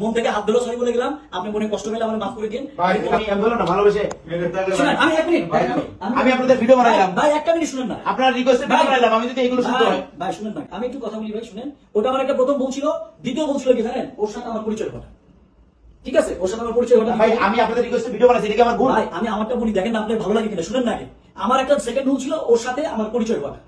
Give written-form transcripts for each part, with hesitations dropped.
মন থেকে হাত ধরে সরি বলে গেলাম, আপনি মনে কষ্ট পেলে আমার মাফ করে দিন। ভালোবেসে আমি আপনাদের ভিডিও বানাইলাম ভাই, একটা মিনিট শুনেন না, আপনার রিকোয়েস্টে ভিডিও বানাইলাম, আমি যদি এগুলো শুনতে হয় ভাই শুনেন না, আমি একটু কথা বলি ভাই, শুনেন। ওটা আমার একটা প্রথম বলছিল, দ্বিতীয় বলছিল কি জানেন, ওর সাথে আমার পরিচয় কথা, ঠিক আছে, ওর সাথে আমার পরিচয় কথা। ভাই আমি আপনাদের রিকোয়েস্টে ভিডিও বানাইছি, এটা কি আমার ভুল? ভাই আমি আমারটা বলি, দেখেন না আপনার ভালো লাগে কিনা, শুনেন না আগে। আমার একটা সেকেন্ড রুল ছিল, ওর সাথে আমার পরিচয় কথা,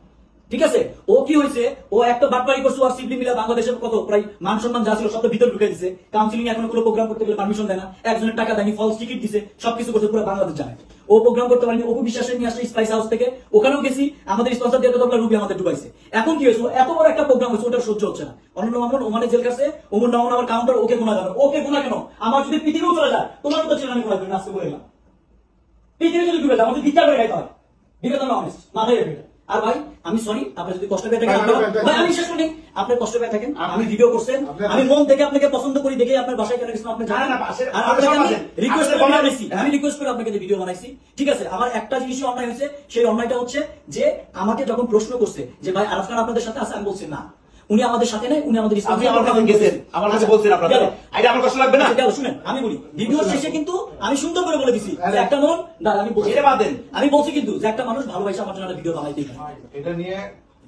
ঠিক আছে। ও কি হয়েছে, ও একটা বাটপারি করছে, আর সিডনি মিলা বাংলাদেশের কত প্রায় মান সম্মান যা ছিল সব ভিতরে ঢুকে দিছে। কাউন্সিলিং এখন কোনো প্রোগ্রাম করতে গেলে পারমিশন দেয় না, একজনের টাকা দেয়নি, ফলস টিকিট দিছে, সবকিছু করছে, পুরো বাংলাদেশ জানে। ও প্রোগ্রাম করতে পারেনি, অপু বিশ্বাসের নিয়ে আসছে স্পাইস হাউস থেকে, ওখানেও গেছি, আমাদের স্পন্সর দিয়ে তো রুবি আমাদের ডুবাইছে। এখন কি হয়েছে, এত বড় একটা প্রোগ্রাম হয়েছে, ওটা সহ্য হচ্ছে না। অন্য মামুন ওমানে জেল কাছে, ওমর নামন আমার কাউন্টার, ওকে গুণা যাবে, ওকে গুণা কেন? আমার যদি পৃথিবীও চলে যায়, তোমার তো ছিল আমি গুণা করি না, আজকে বলে গেলাম। পৃথিবী যদি ডুবে যায়, আমাদের বিচার করে খাইতে হয়, বিবেচনা না অনেস্ট মাথায় রেখে। আর ভাই আমি সরি, আপনি যদি কষ্ট পেয়ে থাকেন, ভাই আমি শেষ করি, আপনি কষ্ট পেয়ে থাকেন, আমি ভিডিও করছেন, আমি মন থেকে আপনাকে পছন্দ করি দেখে আপনার বাসায় কেন গেছিলাম আপনি জানেন না, আর আপনাকে আমি রিকোয়েস্ট করে বানাইছি, আমি রিকোয়েস্ট করে আপনাকে ভিডিও বানাইছি, ঠিক আছে। আমার একটা জিনিসই অন্যায় হয়েছে, সেই অন্যায়টা হচ্ছে যে আমাকে যখন প্রশ্ন করছে যে ভাই আরাফ খান আপনাদের সাথে আছে, আমি বলছি না, উনি আমাদের সাথে নেই, উনি আমাদের আপনি আমার কাছে গেছেন, আমার কাছে বলছেন আপনারা, এটা আমার কষ্ট লাগবে না? শুনেন আমি বলি, ভিডিওর শেষে কিন্তু আমি সুন্দর করে বলে দিছি যে একটা মন না, আমি বলছি এটা বাদ দেন, আমি বলছি কিন্তু যে একটা মানুষ ভালোবাসে আমার জন্য একটা ভিডিও বানাইতেই পারে, এটা নিয়ে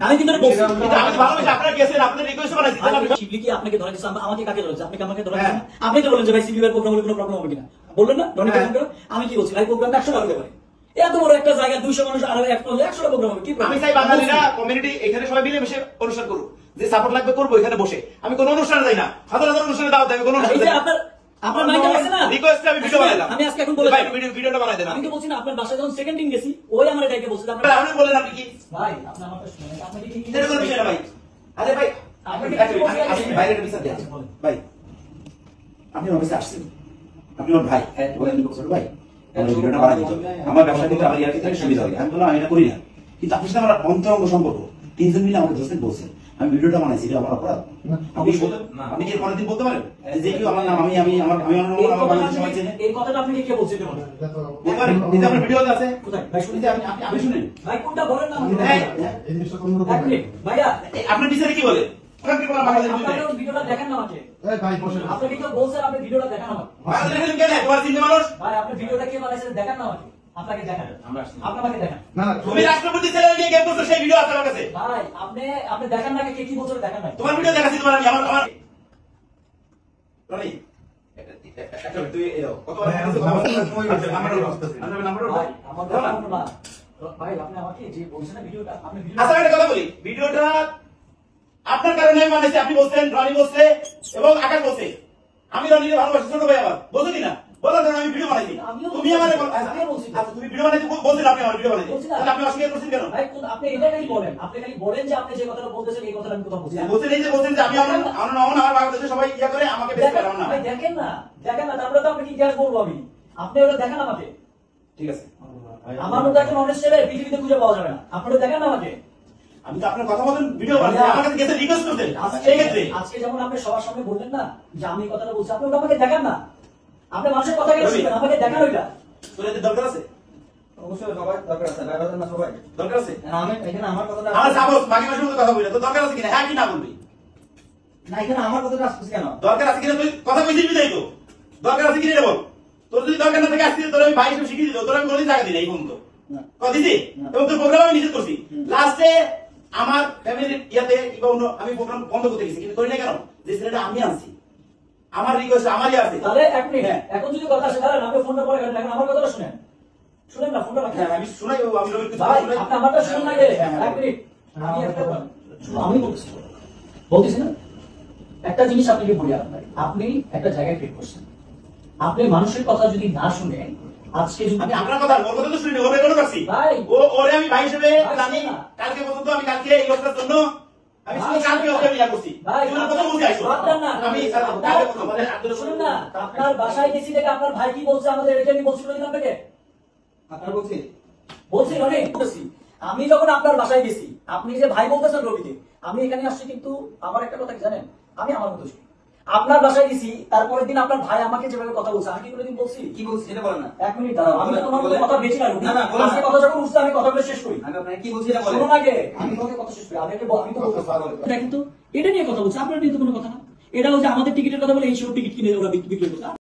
আমি কিন্তু বলছি আমি ভালোবাসি, আপনারা গেছেন, আপনাদের রিকোয়েস্ট বানাইছি, শিবলি কি আপনাকে ধরে দিয়েছে, আমাকে কাকে ধরেছে? আপনি আমাকে ধরে দিয়েছেন, আপনি তো বলেন যে ভাই সিবিআর প্রোগ্রাম হলে কোনো প্রবলেম হবে কিনা, বললেন না রনিকে ফোন করে? আমি কি বলছি, ভাই প্রোগ্রামটা 100 হতে পারে, এত বড় একটা জায়গা 200 মানুষ আর 100টা প্রোগ্রাম হবে, কি আমি চাই বাঙালিরা কমিউনিটি এখানে সবাই মিলে মিশে অনুষ্ঠান করুক, যে সাপোর্ট লাগবে করবো এখানে বসে। আমি কোন অনুষ্ঠানে যাই না, হাজার হাজার অনুষ্ঠানে দাও, আমি কোন অনুষ্ঠানে আপনার মাইন্ডে আছে না, রিকোয়েস্টে আমি ভিডিও বানাইলাম, আমি আজকে এখন বলে ভাই ভিডিওটা বানাই দেন। আমি তো বলছি না, আপনার বাসায় যখন সেকেন্ড দিন গেছি, ওই আমার এটাকে বলছিল, আপনারা আপনি বলেন আপনি কি ভাই আপনি আমারটা শুনেন, আপনি কি এটা কোন বিষয় না ভাই? আরে ভাই আপনি আপনি বাইরের বিচার দেন ভাই, আপনি আমার কাছে আসছেন, আপনি আমার ভাই, বলেন ভাই আমার ভিডিওটা বানাই দিতে, আমার ব্যবসা কিন্তু আমার ইয়ার থেকে সুবিধা হবে। আমি বললাম আমি এটা করি না, কিন্তু আপনার সাথে আমার অন্তরঙ্গ সম্পর্ক, তিনজন মিলে আমাকে ধরছেন বলছেন আমি ভিডিওটা বানাইছি, এটা আমার অপরাধ? আপনি কি পরের দিন বলতে পারেন যে কেউ আমার নাম, আমি আমার বাংলাদেশের সবাই চেনে, এই কথাটা আপনি কে বলছেন? এটা আপনার ভিডিওতে আছে কোথায় ভাই? শুনতে আপনি শুনেন ভাই, কোনটা বলেন না এই জিনিসটা কোন রকম ভাইয়া, আপনার বিচারে কি বলে? আপনার ভিডিওটা দেখেন না আমাকে, এই ভাই বসে আপনি কি বলছেন, আপনি ভিডিওটা দেখেন আমাকে, তোমার চিন্তা মানুষ ভাই আপনি ভিডিওটা কে বানাইছেন দেখেন না আমাকে, আপনাকে দেখান, আপনাকে দেখান। না তুমি রাষ্ট্রপতি ছেলে নিয়ে গেম করছো, সেই ভিডিও আছে আমার কাছে ভাই আপনি দেখেন না, কে কি বলছেন দেখেন না, তোমার ভিডিও দেখাচ্ছি, তোমার আমি আমার রনি একটা তুই এও কত ভাই আপনি আমাকে যে বলছেন না ভিডিওটা, আপনি আচ্ছা একটা কথা বলি, ভিডিওটা আপনার কারণে আমি বানাইছি, আপনি বলছেন, রনি বলছে এবং আকাশ বলছে, আমি রনিকে ভালোবাসি, ছোট ভাই আমার, বলছো কিনা? বলার কারণে আমি ভিডিও বানাইছি, তুমি আমার বলছি, আচ্ছা তুমি ভিডিও বানাইতে বলছেন, আপনি আমার ভিডিও বানাইছি, তাহলে আপনি অস্বীকার করছেন কেন? ভাই আপনি এটা খালি বলেন, আপনি খালি বলেন যে আপনি যে কথাটা বলতেছেন এই কথাটা আমি কোথাও বলছি না, বলছেন এই যে বলছেন যে আমি আমার বাংলাদেশে সবাই ইয়া করে আমাকে বেশ করে না, ভাই দেখেন না, তারপরে তো আপনি কি গ্যাস বলবো আমি, আপনি ওটা দেখেন আমাকে, ঠিক আছে আমার মতো একজন অনেস্ট ছেলে পৃথিবীতে খুঁজে পাওয়া যাবে না, আপনারা দেখেন না আমাকে, আমি তো আপনার কথা মতন ভিডিও বানাইছি, আমার কাছে গেছে রিকোয়েস্ট করতেন, সেই ক্ষেত্রে আজকে যেমন আপনি সবার সামনে বললেন না যে আমি এই কথাটা বলছি, আপনি ওটা আমাকে দেখান না, আপনি মানুষের কথা কেন শুনবেন, আমাকে দেখান ওইটা, তোর এতে দরকার আছে? অবশ্যই সবাই দরকার আছে, লাগাতেন না সবাই দরকার আছে? আমি এখানে আমার কথাটা আমার সাপোজ বাকি মাসের মতো কথা বলি, তো দরকার আছে কিনা? হ্যাঁ কি না বলবি? না, এখানে আমার কথাটা আসছে কেন? দরকার আছে কিনা তুই কথা কইছিস বিদায় তো, দরকার আছে কিনা বল। তোর যদি দরকার না থাকে আসছিস, তোর আমি ভাই হিসেবে শিখিয়ে দিত, তোর আমি কোনোদিন জায়গা দিই না এই পর্যন্ত, কথা দিছি, এবং তোর প্রোগ্রাম আমি নিষেধ করছি, লাস্টে আমার ফ্যামিলির ইয়াতে কিংবা অন্য আমি প্রোগ্রাম বন্ধ করতে গেছি, কিন্তু করি না কেন? যে ছেলেটা আমি আনছি, আমার রিকোয়েস্ট আমারই আছে। তাহলে এক মিনিট, এখন যদি কথা আসে তাহলে আপনি ফোনটা পরে কাটেন, আমার কথাটা শুনেন, শুনেন না ফোনটা রাখেন, আমি শুনাই, আমি রবির কিছু ভাই শুনাই। আপনি আমারটা শুনুন না, এক মিনিট, আমি বলতেছি না একটা জিনিস আপনাকে বলি, আপনি একটা জায়গায় ক্রিয়েট করছেন, আপনি মানুষের কথা যদি না শুনে আজকে যদি আমি আপনার কথা ওর কথা তো শুনি, ওর রেকর্ড করছি ভাই, ওরে আমি ভাই হিসেবে জানি, না। কালকে পর্যন্ত আমি কালকে এই লোকটার জন্য আমি শুধু কালকে ওকে ইয়া করছি, ভাই জীবনে প্রথম বলছি আইসো আমি শুনুন না, আপনার বাসায় গেছি দেখে আপনার ভাই কি বলছে আমাদের এটা আমি বলছিল আপনাকে, আপনার বলছি বলছি রনি বলছি, আমি যখন আপনার বাসায় গেছি, আপনি যে ভাই বলতেছেন রবিকে, আমি এখানে আসছি কিন্তু আমার একটা কথা কি জানেন, আমি আমার মতো শুনি, আপনার বাসায় গেছি, তারপরের দিন আপনার ভাই আমাকে যেভাবে কথা বলছে, আমি কি কোনোদিন বলছি? কি বলছি সেটা বলেন না। এক মিনিট দাঁড়াও, আমি তোমার মতো কথা বেশি না, না, বলো না। আজকে কথা যখন উঠছে আমি কথাগুলো শেষ করি, আমি আপনাকে কি বলছি এটা বলেন। শুনুন আগে, আমি তোমাকে কথা শেষ করি, আমি তো এটা কিন্তু এটা নিয়ে কথা বলছি, আপনার নিয়ে তো কোনো কথা না, এটা হচ্ছে আমাদের টিকিটের কথা বলে এই শো টিকিট কিনে ওরা বিক্রি করছে।